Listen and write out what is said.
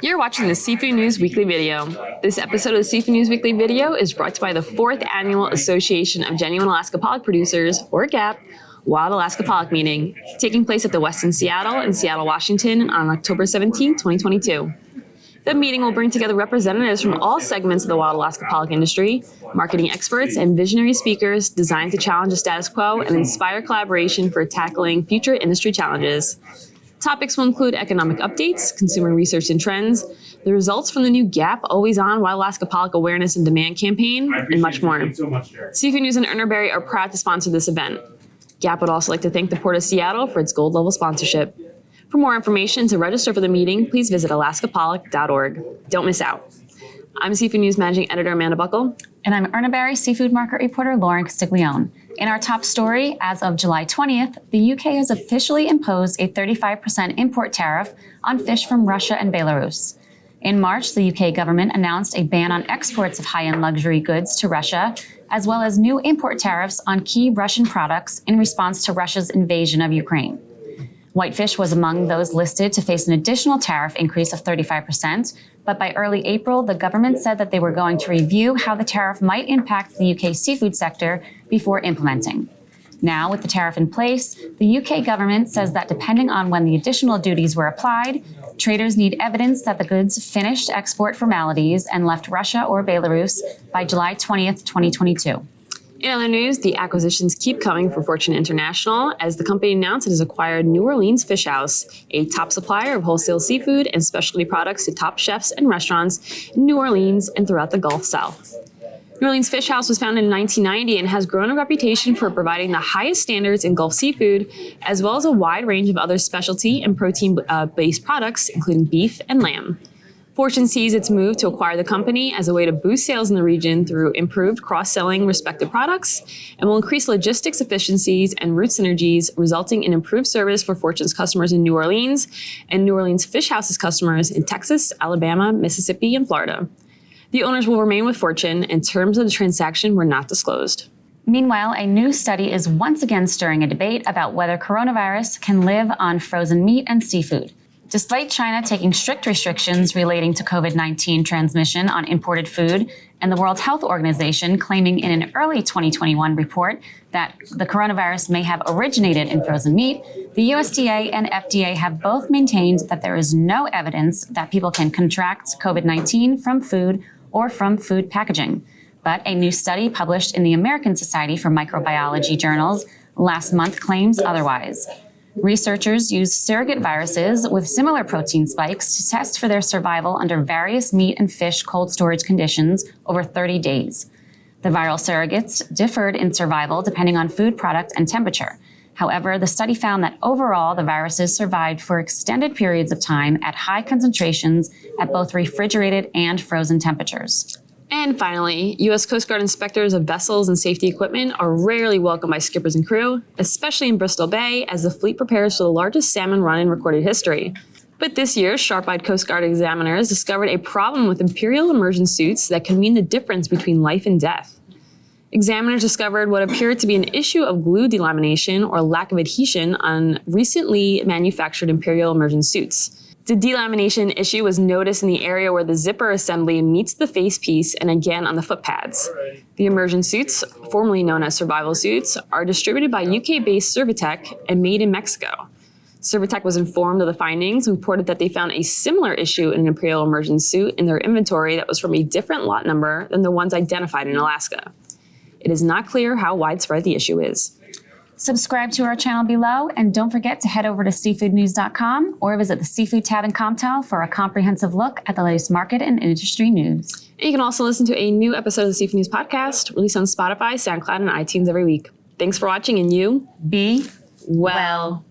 You're watching the Seafood News Weekly Video. This episode of the Seafood News Weekly Video is brought to you by the 4th Annual Association of Genuine Alaska Pollock Producers, or GAP, Wild Alaska Pollock Meeting, taking place at the Westin Seattle in Seattle, Washington on October 17, 2022. The meeting will bring together representatives from all segments of the wild Alaska pollock industry, marketing experts, and visionary speakers designed to challenge the status quo and inspire collaboration for tackling future industry challenges. Topics will include economic updates, consumer research and trends, the results from the new GAP Always-On Wild Alaska Pollock Awareness and Demand campaign, and much more. Seafood News and Urner are proud to sponsor this event. GAP would also like to thank the Port of Seattle for its gold level sponsorship. For more information to register for the meeting, please visit alaskapollock.org. Don't miss out. I'm Seafood News Managing Editor Amanda Buckle. And I'm Urner seafood market reporter Lauren Castiglione. In our top story, as of July 20th, the UK has officially imposed a 35% import tariff on fish from Russia and Belarus. In March, the UK government announced a ban on exports of high-end luxury goods to Russia, as well as new import tariffs on key Russian products in response to Russia's invasion of Ukraine. Whitefish was among those listed to face an additional tariff increase of 35%, but by early April, the government said that they were going to review how the tariff might impact the UK seafood sector before implementing. Now, with the tariff in place, the UK government says that depending on when the additional duties were applied, traders need evidence that the goods finished export formalities and left Russia or Belarus by July 20th, 2022. In other news, the acquisitions keep coming for Fortune International as the company announced it has acquired New Orleans Fish House, a top supplier of wholesale seafood and specialty products to top chefs and restaurants in New Orleans and throughout the Gulf South. New Orleans Fish House was founded in 1990 and has grown a reputation for providing the highest standards in Gulf seafood, as well as a wide range of other specialty and protein-based products, including beef and lamb. Fortune sees its move to acquire the company as a way to boost sales in the region through improved cross-selling respective products and will increase logistics efficiencies and route synergies, resulting in improved service for Fortune's customers in New Orleans and New Orleans Fish House's customers in Texas, Alabama, Mississippi, and Florida. The owners will remain with Fortune, and terms of the transaction were not disclosed. Meanwhile, a new study is once again stirring a debate about whether coronavirus can live on frozen meat and seafood. Despite China taking strict restrictions relating to COVID-19 transmission on imported food, and the World Health Organization claiming in an early 2021 report that the coronavirus may have originated in frozen meat, the USDA and FDA have both maintained that there is no evidence that people can contract COVID-19 from food or from food packaging. But a new study published in the American Society for Microbiology journals last month claims otherwise. Researchers used surrogate viruses with similar protein spikes to test for their survival under various meat and fish cold storage conditions over 30 days. The viral surrogates differed in survival depending on food product and temperature. However, the study found that overall the viruses survived for extended periods of time at high concentrations at both refrigerated and frozen temperatures. And finally, U.S. Coast Guard inspectors of vessels and safety equipment are rarely welcomed by skippers and crew, especially in Bristol Bay, as the fleet prepares for the largest salmon run in recorded history. But this year, sharp-eyed Coast Guard examiners discovered a problem with Imperial immersion suits that can mean the difference between life and death. Examiners discovered what appeared to be an issue of glue delamination or lack of adhesion on recently manufactured Imperial immersion suits. The delamination issue was noticed in the area where the zipper assembly meets the face piece and again on the foot pads. The immersion suits, formerly known as survival suits, are distributed by UK-based Servitec and made in Mexico. Servitec was informed of the findings and reported that they found a similar issue in an Imperial immersion suit in their inventory that was from a different lot number than the ones identified in Alaska. It is not clear how widespread the issue is. Subscribe to our channel below, and don't forget to head over to seafoodnews.com or visit the Seafood tab in Comtel for a comprehensive look at the latest market and industry news. And you can also listen to a new episode of the Seafood News Podcast, released on Spotify, SoundCloud, and iTunes every week. Thanks for watching, and you Be well.